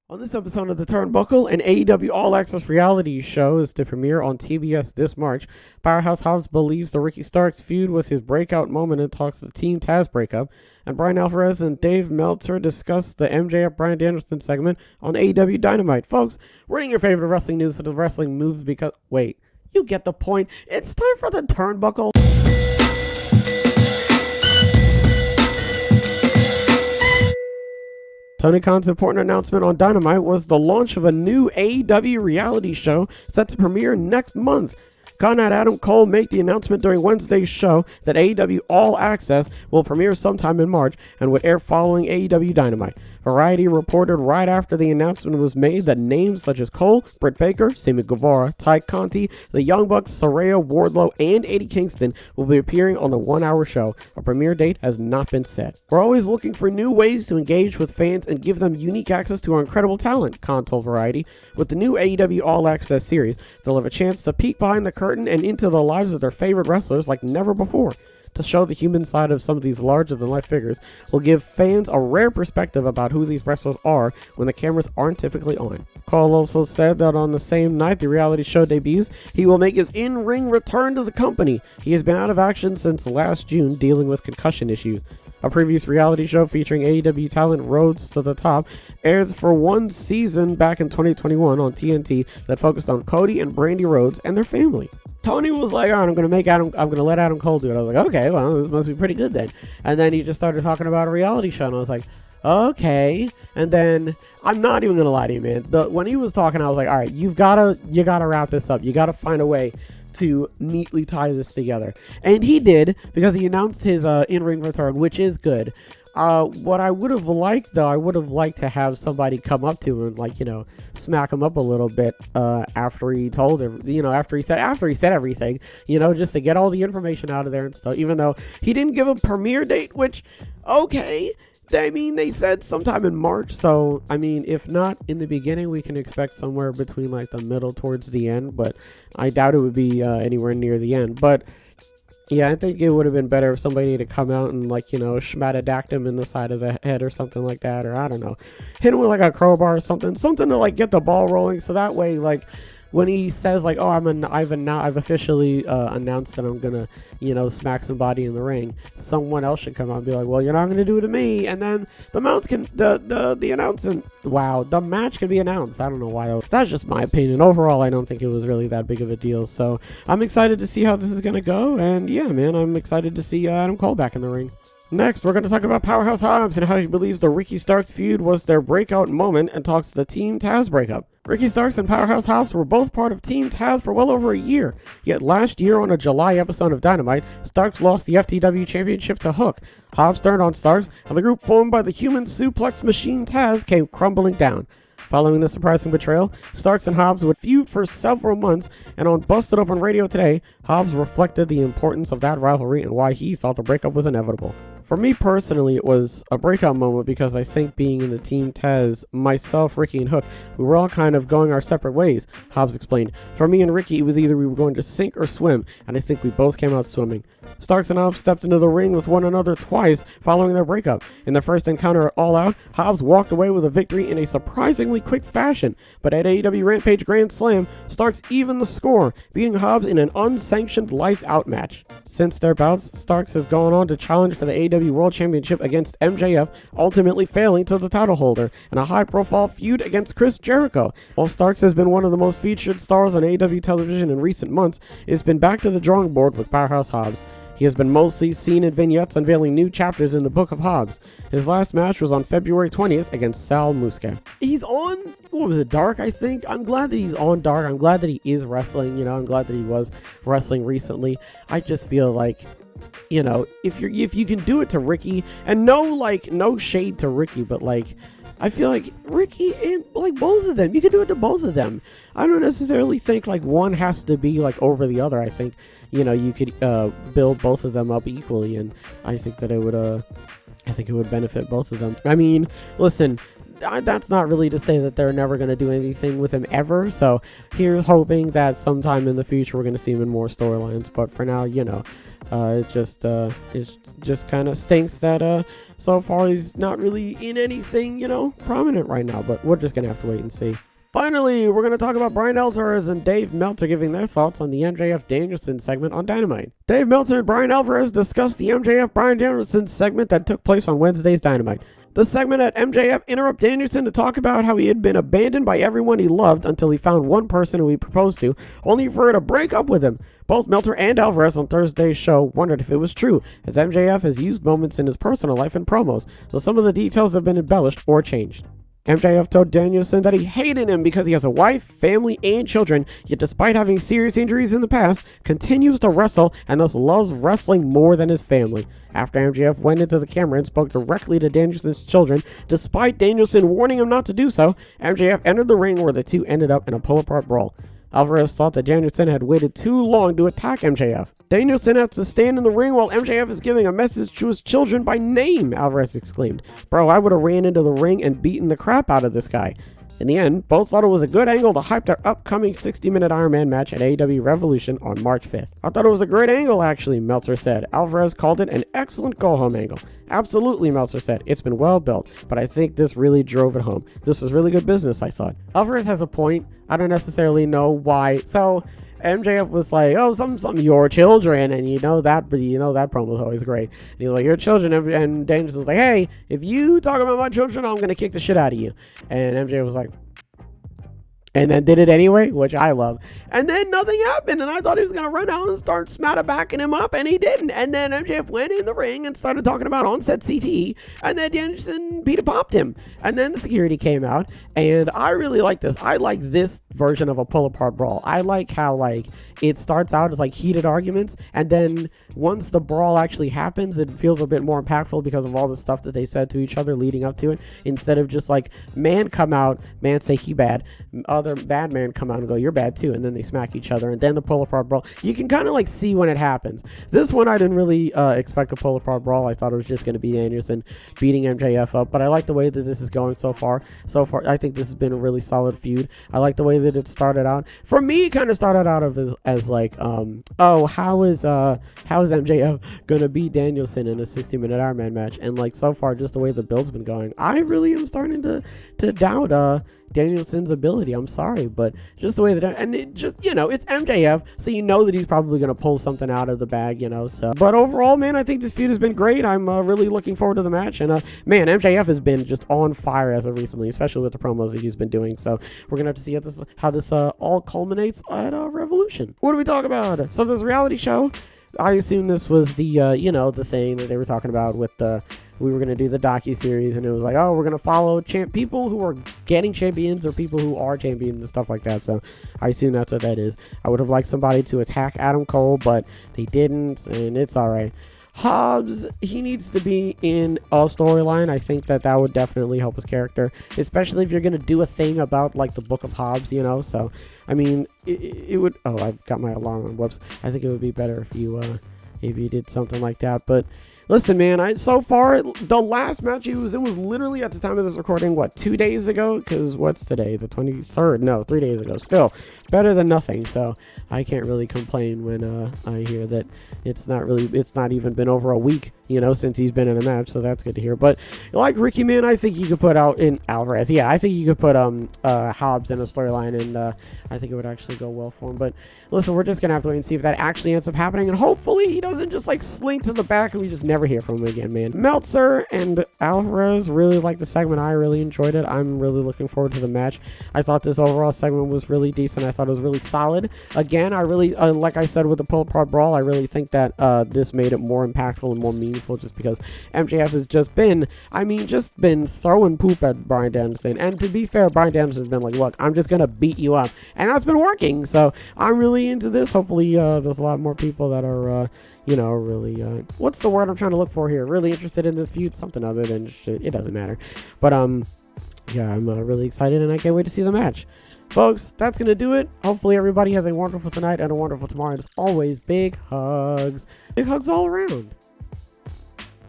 On this episode of the Turnbuckle, an AEW All Access reality show is to premiere on TBS this March. Powerhouse Hobbs believes the Ricky Starks feud was his breakout moment and talks the Team Taz breakup. And Brian Alvarez and Dave Meltzer discuss the MJF Bryan Danielson segment on AEW Dynamite. Folks, we're in your favorite wrestling news to the wrestling moves because... Wait, you get the point. It's time for the Turnbuckle. Tony Khan's important announcement on Dynamite was the launch of a new AEW reality show set to premiere next month. Khan had Adam Cole make the announcement during Wednesday's show that AEW All Access will premiere sometime in March and would air following AEW Dynamite. Variety reported right after the announcement was made that names such as Cole, Britt Baker, Sammy Guevara, Ty Conti, the Young Bucks, Saraya, Wardlow, and Eddie Kingston will be appearing on the one-hour show. A premiere date has not been set. We're always looking for new ways to engage with fans and give them unique access to our incredible talent, Khan told Variety. With the new AEW All Access series, they'll have a chance to peek behind the curtain and into the lives of their favorite wrestlers like never before. To show the human side of some of these larger-than-life figures will give fans a rare perspective about who these wrestlers are when the cameras aren't typically on. Cole also said that on the same night the reality show debuts, he will make his in-ring return to the company. He has been out of action since last June, dealing with concussion issues. A previous reality show featuring AEW talent Rhodes to the Top airs for one season back in 2021 on TNT that focused on Cody and Brandy Rhodes and their family. Tony was like, all right, I'm going to let Adam Cole do it. I was like, okay, well, this must be pretty good then. And then he just started talking about a reality show, and I was like, okay. And then, I'm not even going to lie to you, man. When he was talking, I was like, all right, you gotta wrap this up. You gotta find a way to neatly tie this together. And he did, because he announced his in-ring return, which is good. What I would have liked, though, I would have liked to have somebody come up to him and, like, smack him up a little bit after he told him, after he said everything, just to get all the information out of there and stuff, even though he didn't give a premiere date, which, okay, I mean, they said sometime in March, so, I mean, if not in the beginning, we can expect somewhere between, like, the middle towards the end, but I doubt it would be anywhere near the end, but yeah, I think it would have been better if somebody to come out and, like, schmatadact him in the side of the head or something like that, or I don't know, hit him with, like, a crowbar or something to, like, get the ball rolling, so that way, like, when he says, like, oh, I've officially announced that I'm gonna, smack somebody in the ring, someone else should come out and be like, well, you're not gonna do it to me, and then the match can be announced. I don't know why. That's just my opinion. Overall, I don't think it was really that big of a deal. So I'm excited to see how this is gonna go, and yeah, man, I'm excited to see Adam Cole back in the ring. Next, we're going to talk about Powerhouse Hobbs and how he believes the Ricky Starks feud was their breakout moment and talks the Team Taz breakup. Ricky Starks and Powerhouse Hobbs were both part of Team Taz for well over a year, yet last year on a July episode of Dynamite, Starks lost the FTW Championship to Hook. Hobbs turned on Starks, and the group formed by the human suplex machine Taz came crumbling down. Following the surprising betrayal, Starks and Hobbs would feud for several months, and on Busted Open Radio today, Hobbs reflected the importance of that rivalry and why he thought the breakup was inevitable. For me personally, it was a breakout moment because I think being in the Team Taz, myself, Ricky, and Hook, we were all kind of going our separate ways, Hobbs explained. For me and Ricky, it was either we were going to sink or swim, and I think we both came out swimming. Starks and Hobbs stepped into the ring with one another twice following their breakup. In their first encounter at All Out, Hobbs walked away with a victory in a surprisingly quick fashion, but at AEW Rampage Grand Slam, Starks evened the score, beating Hobbs in an unsanctioned lights out match. Since their bouts, Starks has gone on to challenge for the AEW World Championship against MJF, ultimately failing to the title holder, and a high-profile feud against Chris Jericho. While Starks has been one of the most featured stars on AEW television in recent months, it's been back to the drawing board with Powerhouse Hobbs. He has been mostly seen in vignettes unveiling new chapters in the Book of Hobbs. His last match was on February 20th against Sal Muska. He's on, what was it, Dark, I think? I'm glad that he's on Dark. I'm glad that he is wrestling, I'm glad that he was wrestling recently. I just feel like, if you can do it to Ricky, and no shade to Ricky, but like, I feel like Ricky and like both of them, you can do it to both of them. I don't necessarily think like one has to be like over the other. I think, you could build both of them up equally, and I think that it would benefit both of them. I mean, listen, that's not really to say that they're never going to do anything with him ever, so here's hoping that sometime in the future we're going to see him in more storylines, but for now, It just kind of stinks that so far he's not really in anything, prominent right now. But we're just gonna have to wait and see. Finally, we're going to talk about Brian Alvarez and Dave Meltzer giving their thoughts on the MJF Danielson segment on Dynamite. Dave Meltzer and Brian Alvarez discussed the MJF Brian Danielson segment that took place on Wednesday's Dynamite. The segment had MJF interrupt Danielson to talk about how he had been abandoned by everyone he loved until he found one person who he proposed to, only for her to break up with him. Both Meltzer and Alvarez on Thursday's show wondered if it was true, as MJF has used moments in his personal life in promos, so some of the details have been embellished or changed. MJF told Danielson that he hated him because he has a wife, family, and children, yet despite having serious injuries in the past, continues to wrestle and thus loves wrestling more than his family. After MJF went into the camera and spoke directly to Danielson's children, despite Danielson warning him not to do so, MJF entered the ring where the two ended up in a pull-apart brawl. Alvarez thought that Danielson had waited too long to attack MJF. Danielson has to stand in the ring while MJF is giving a message to his children by name, Alvarez exclaimed. Bro, I would have ran into the ring and beaten the crap out of this guy. In the end, both thought it was a good angle to hype their upcoming 60-minute Iron Man match at AEW Revolution on March 5th. I thought it was a great angle, actually, Meltzer said. Alvarez called it an excellent go-home angle. Absolutely, Meltzer said. It's been well built, but I think this really drove it home. This was really good business, I thought. Alvarez has a point. I don't necessarily know why. So, MJF was like, oh, some your children, and that promo was always great. And he was like, your children, and Danielson was like, hey, if you talk about my children, I'm going to kick the shit out of you. And MJF was like, and then did it anyway, which I love. And then nothing happened, and I thought he was going to run out and start backing him up, and he didn't. And then MJF went in the ring and started talking about onset CTE, and then Danielson Peter popped him. And then the security came out, and I really like this. I like this version of a pull-apart brawl. I like how, it starts out as, heated arguments, and then once the brawl actually happens, it feels a bit more impactful because of all the stuff that they said to each other leading up to it, instead of just, man come out, man say he bad, other bad man come out and go, you're bad too, and then they smack each other, and then the pull-apart brawl. You can kind of, see when it happens. This one, I didn't really expect a pull-apart brawl. I thought it was just going to be Danielson beating MJF up, but I like the way that this is going so far. I think this has been a really solid feud. I like the way that it started out. For me, it kind of started out as how is MJF gonna beat Danielson in a 60-minute Iron Man match? And so far, just the way the build's been going, I really am starting to doubt Danielson's ability. I'm sorry, but just the way that, and it just, it's MJF, so that he's probably gonna pull something out of the bag, so. But overall, man, I think this feud has been great. I'm really looking forward to the match, and man, MJF has been just on fire as of recently, especially with the promos that he's been doing. So we're gonna have to see how this all culminates at Revolution. What do we talk about? So this reality show, I assume this was the the thing that they were talking about with we were going to do the docu-series, and it was like, oh, we're going to follow people who are getting champions or people who are champions and stuff like that. So I assume that's what that is. I would have liked somebody to attack Adam Cole, but they didn't, and it's all right. Hobbs, he needs to be in a storyline. I think that would definitely help his character, especially if you're going to do a thing about the Book of Hobbs, so I mean it would, oh, I've got my alarm on, whoops. I think it would be better if you did something like that. But listen, man, so far the last match it was literally at the time of this recording 2 days ago, because what's today, the 23rd? No, 3 days ago. Still better than nothing, so I can't really complain when I hear that it's not even been over a week since he's been in a match, so that's good to hear. But like Ricky, man, I think you could put out in Alvarez, I think you could put Hobbs in a storyline, and I think it would actually go well for him. But listen, we're just gonna have to wait and see if that actually ends up happening, and hopefully he doesn't just slink to the back and we just never hear from him again, man. Meltzer and Alvarez really liked the segment. I really enjoyed it. I'm really looking forward to the match. I thought this overall segment was really decent. I thought it was really solid. Again, I really like I said with the pull-apart brawl, I really think that this made it more impactful and more meaningful, just because MJF has just been throwing poop at Bryan Danielson. And to be fair, Bryan Danielson's been like, look, I'm just gonna beat you up, and that's been working. So I'm really into this. Hopefully there's a lot more people that are really what's the word I'm trying to look for here, really interested in this feud, something other than shit, it doesn't matter. But yeah, I'm really excited, and I can't wait to see the match. Folks, that's gonna do it. Hopefully everybody has a wonderful tonight and a wonderful tomorrow, and as always, big hugs all around.